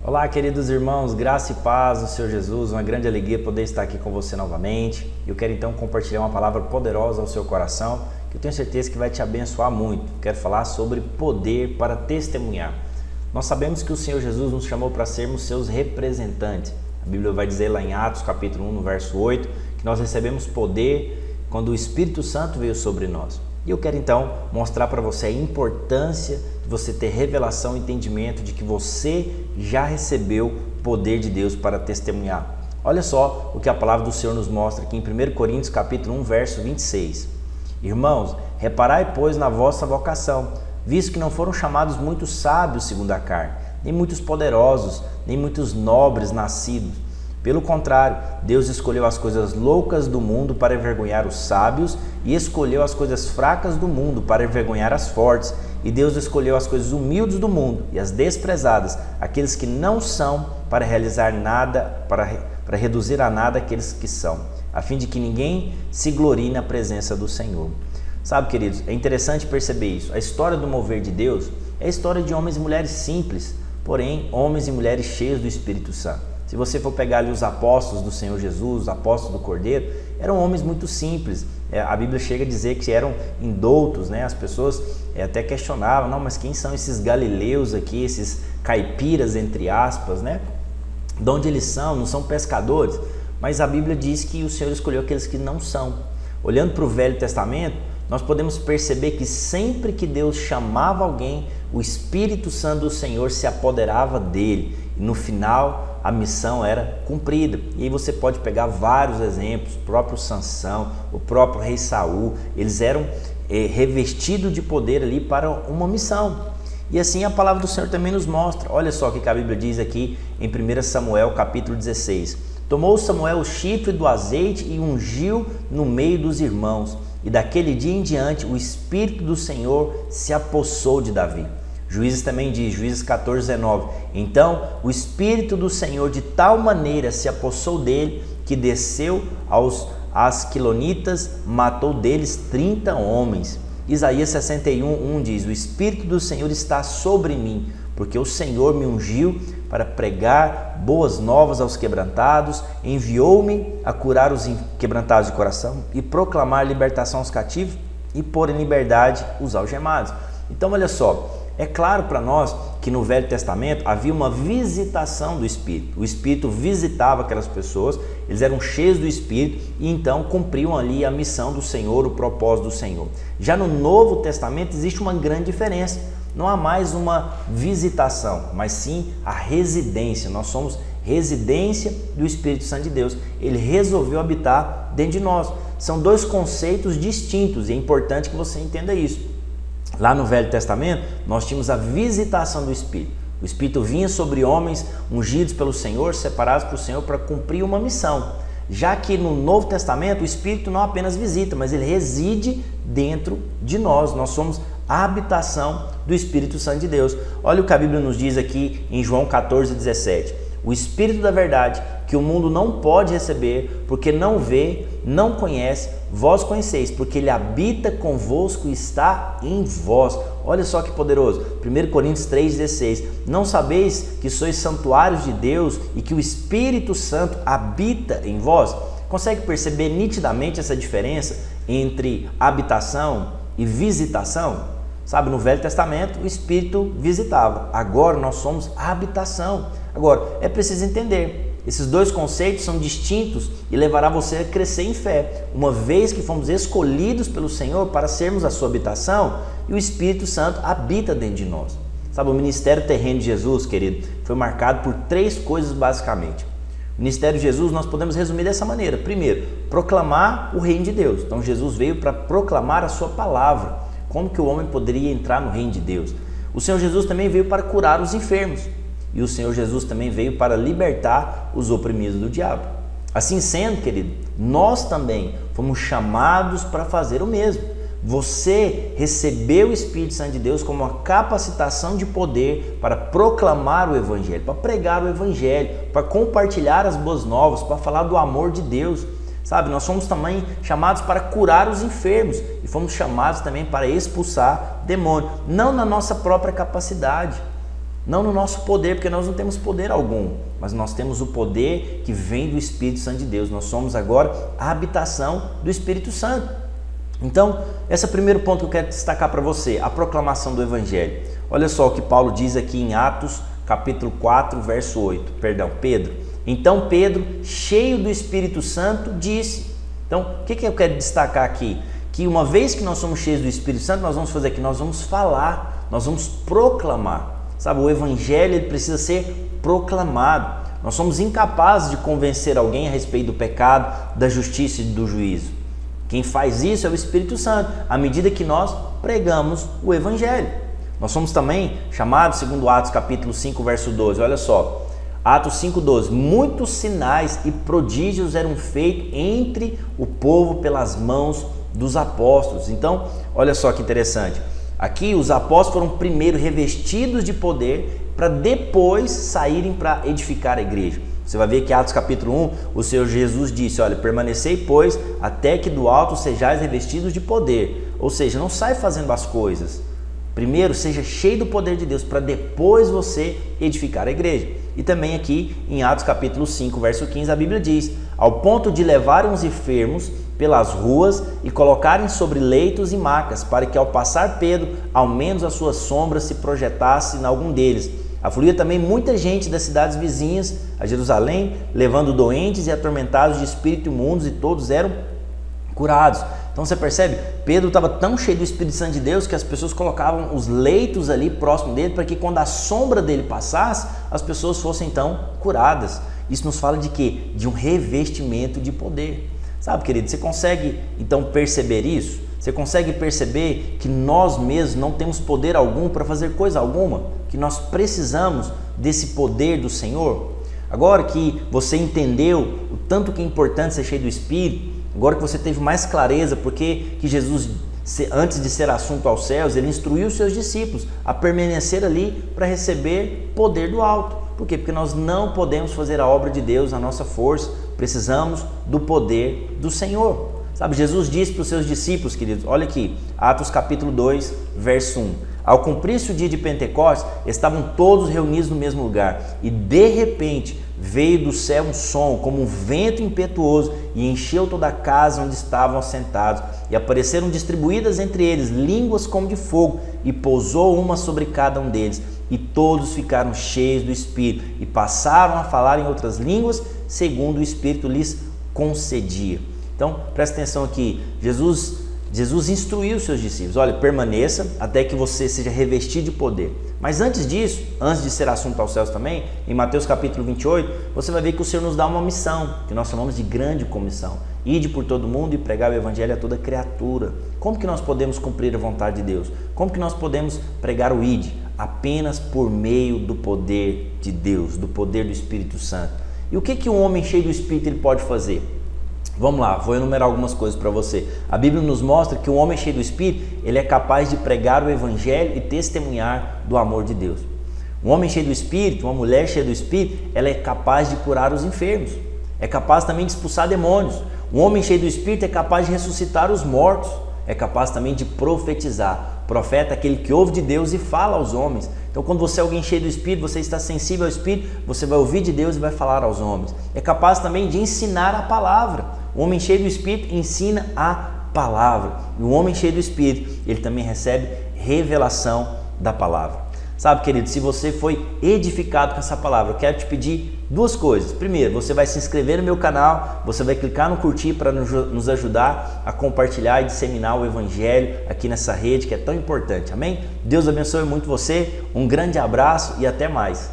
Olá, queridos irmãos, graça e paz do Senhor Jesus, uma grande alegria poder estar aqui com você novamente. Eu quero então compartilhar uma palavra poderosa ao seu coração, que eu tenho certeza que vai te abençoar muito. Quero falar sobre poder para testemunhar. Nós sabemos que o Senhor Jesus nos chamou para sermos seus representantes. A Bíblia vai dizer lá em Atos capítulo 1, no verso 8, que nós recebemos poder quando o Espírito Santo veio sobre nós. E eu quero então mostrar para você a importância de você ter revelação e entendimento de que você já recebeu poder de Deus para testemunhar. Olha só o que a palavra do Senhor nos mostra aqui em 1 Coríntios capítulo 1, verso 26. Irmãos, reparai, pois, na vossa vocação, visto que não foram chamados muitos sábios segundo a carne, nem muitos poderosos, nem muitos nobres nascidos. Pelo contrário, Deus escolheu as coisas loucas do mundo para envergonhar os sábios e escolheu as coisas fracas do mundo para envergonhar as fortes. E Deus escolheu as coisas humildes do mundo e as desprezadas, aqueles que não são, para realizar nada, para reduzir a nada aqueles que são, a fim de que ninguém se glorie na presença do Senhor. Sabe, queridos, é interessante perceber isso. A história do mover de Deus é a história de homens e mulheres simples, porém homens e mulheres cheios do Espírito Santo. Se você for pegar ali os apóstolos do Senhor Jesus, os apóstolos do Cordeiro, eram homens muito simples. A Bíblia chega a dizer que eram indoutos, né? As pessoas até questionavam, não, mas quem são esses galileus aqui, esses caipiras, entre aspas, né? De onde eles são? Não são pescadores? Mas a Bíblia diz que o Senhor escolheu aqueles que não são. Olhando para o Velho Testamento, nós podemos perceber que sempre que Deus chamava alguém, o Espírito Santo do Senhor se apoderava dele. E no final, a missão era cumprida. E aí você pode pegar vários exemplos, o próprio Sansão, o próprio rei Saul, eles eram revestidos de poder ali para uma missão. E assim a palavra do Senhor também nos mostra. Olha só o que a Bíblia diz aqui em 1 Samuel capítulo 16. Tomou Samuel o chifre do azeite e ungiu no meio dos irmãos. E daquele dia em diante o Espírito do Senhor se apossou de Davi. Juízes também diz, Juízes 14, 19, então o Espírito do Senhor de tal maneira se apossou dele, que desceu aos Asquilonitas, matou deles 30 homens. Isaías 61, 1 diz, o Espírito do Senhor está sobre mim, porque o Senhor me ungiu para pregar boas novas aos quebrantados, enviou-me a curar os quebrantados de coração e proclamar libertação aos cativos e pôr em liberdade os algemados. Então olha só, é claro para nós que no Velho Testamento havia uma visitação do Espírito. O Espírito visitava aquelas pessoas, eles eram cheios do Espírito e então cumpriam ali a missão do Senhor, o propósito do Senhor. Já no Novo Testamento existe uma grande diferença. Não há mais uma visitação, mas sim a residência. Nós somos residência do Espírito Santo de Deus. Ele resolveu habitar dentro de nós. São dois conceitos distintos e é importante que você entenda isso. Lá no Velho Testamento, nós tínhamos a visitação do Espírito. O Espírito vinha sobre homens ungidos pelo Senhor, separados para o Senhor para cumprir uma missão. Já que no Novo Testamento, o Espírito não apenas visita, mas ele reside dentro de nós. Nós somos a habitação do Espírito Santo de Deus. Olha o que a Bíblia nos diz aqui em João 14, 17. O Espírito da verdade, que o mundo não pode receber, porque não vê, não conhece, vós conheceis, porque ele habita convosco e está em vós. Olha só que poderoso. 1 Coríntios 3,16. Não sabeis que sois santuários de Deus e que o Espírito Santo habita em vós? Consegue perceber nitidamente essa diferença entre habitação e visitação? Sabe, no Velho Testamento o Espírito visitava, agora nós somos a habitação. Agora, é preciso entender, esses dois conceitos são distintos e levará você a crescer em fé, uma vez que fomos escolhidos pelo Senhor para sermos a sua habitação e o Espírito Santo habita dentro de nós. Sabe, o ministério terreno de Jesus, querido, foi marcado por três coisas basicamente. O ministério de Jesus nós podemos resumir dessa maneira. Primeiro, proclamar o reino de Deus. Então Jesus veio para proclamar a sua palavra. Como que o homem poderia entrar no reino de Deus? O Senhor Jesus também veio para curar os enfermos. E o Senhor Jesus também veio para libertar os oprimidos do diabo. Assim sendo, querido, nós também fomos chamados para fazer o mesmo. Você recebeu o Espírito Santo de Deus como uma capacitação de poder para proclamar o Evangelho, para pregar o Evangelho, para compartilhar as boas novas, para falar do amor de Deus. Sabe, nós fomos também chamados para curar os enfermos e fomos chamados também para expulsar demônios, não na nossa própria capacidade, não no nosso poder, porque nós não temos poder algum, mas nós temos o poder que vem do Espírito Santo de Deus. Nós somos agora a habitação do Espírito Santo. Então, esse é o primeiro ponto que eu quero destacar para você, a proclamação do Evangelho. Olha só o que Paulo diz aqui em Atos, capítulo 4, verso 8. Pedro. Então Pedro, cheio do Espírito Santo, disse. Então, o que eu quero destacar aqui? Que uma vez que nós somos cheios do Espírito Santo, nós vamos fazer aqui, nós vamos falar, nós vamos proclamar. Sabe, o Evangelho ele precisa ser proclamado. Nós somos incapazes de convencer alguém a respeito do pecado, da justiça e do juízo. Quem faz isso é o Espírito Santo, à medida que nós pregamos o Evangelho. Nós somos também chamados, segundo Atos capítulo 5, verso 12, olha só, Atos 5,12, muitos sinais e prodígios eram feitos entre o povo pelas mãos dos apóstolos. Então, olha só que interessante, aqui os apóstolos foram primeiro revestidos de poder para depois saírem para edificar a igreja. Você vai ver que Atos capítulo 1, o Senhor Jesus disse, olha, permanecei, pois, até que do alto sejais revestidos de poder. Ou seja, não sai fazendo as coisas. Primeiro, seja cheio do poder de Deus, para depois você edificar a igreja. E também aqui em Atos capítulo 5, verso 15, a Bíblia diz, ao ponto de levarem os enfermos pelas ruas e colocarem sobre leitos e macas, para que ao passar Pedro, ao menos a sua sombra se projetasse em algum deles. Afluía também muita gente das cidades vizinhas a Jerusalém, levando doentes e atormentados de espírito imundos, e todos eram curados. Então você percebe, Pedro estava tão cheio do Espírito Santo de Deus que as pessoas colocavam os leitos ali próximo dele para que quando a sombra dele passasse, as pessoas fossem então curadas. Isso nos fala de quê? De um revestimento de poder. Sabe, querido, você consegue então perceber isso? Você consegue perceber que nós mesmos não temos poder algum para fazer coisa alguma? Que nós precisamos desse poder do Senhor? Agora que você entendeu o tanto que é importante ser cheio do Espírito, agora que você teve mais clareza porque que Jesus, antes de ser assunto aos céus, ele instruiu os seus discípulos a permanecer ali para receber poder do alto. Por quê? Porque nós não podemos fazer a obra de Deus na nossa força, precisamos do poder do Senhor. Sabe, Jesus disse para os seus discípulos, queridos, olha aqui, Atos capítulo 2, verso 1. Ao cumprir-se o dia de Pentecostes, estavam todos reunidos no mesmo lugar e de repente veio do céu um som como um vento impetuoso e encheu toda a casa onde estavam assentados, e apareceram distribuídas entre eles línguas como de fogo, e pousou uma sobre cada um deles, e todos ficaram cheios do Espírito e passaram a falar em outras línguas segundo o Espírito lhes concedia. Então presta atenção aqui, Jesus instruiu os seus discípulos, olha, permaneça até que você seja revestido de poder. Mas antes disso, antes de ser assunto aos céus também, em Mateus capítulo 28, você vai ver que o Senhor nos dá uma missão, que nós chamamos de grande comissão. Ide por todo mundo e pregar o Evangelho a toda criatura. Como que nós podemos cumprir a vontade de Deus? Como que nós podemos pregar o ide? Apenas por meio do poder de Deus, do poder do Espírito Santo. E o que um homem cheio do Espírito ele pode fazer? Vamos lá, vou enumerar algumas coisas para você. A Bíblia nos mostra que um homem cheio do Espírito, ele é capaz de pregar o Evangelho e testemunhar do amor de Deus. Um homem cheio do Espírito, uma mulher cheia do Espírito, ela é capaz de curar os enfermos. É capaz também de expulsar demônios. Um homem cheio do Espírito é capaz de ressuscitar os mortos. É capaz também de profetizar. Profeta é aquele que ouve de Deus e fala aos homens. Então, quando você é alguém cheio do Espírito, você está sensível ao Espírito, você vai ouvir de Deus e vai falar aos homens. É capaz também de ensinar a palavra. O homem cheio do Espírito ensina a palavra. E o homem cheio do Espírito, ele também recebe revelação da palavra. Sabe, querido, se você foi edificado com essa palavra, eu quero te pedir duas coisas. Primeiro, você vai se inscrever no meu canal, você vai clicar no curtir para nos ajudar a compartilhar e disseminar o Evangelho aqui nessa rede que é tão importante. Amém? Deus abençoe muito você, um grande abraço e até mais.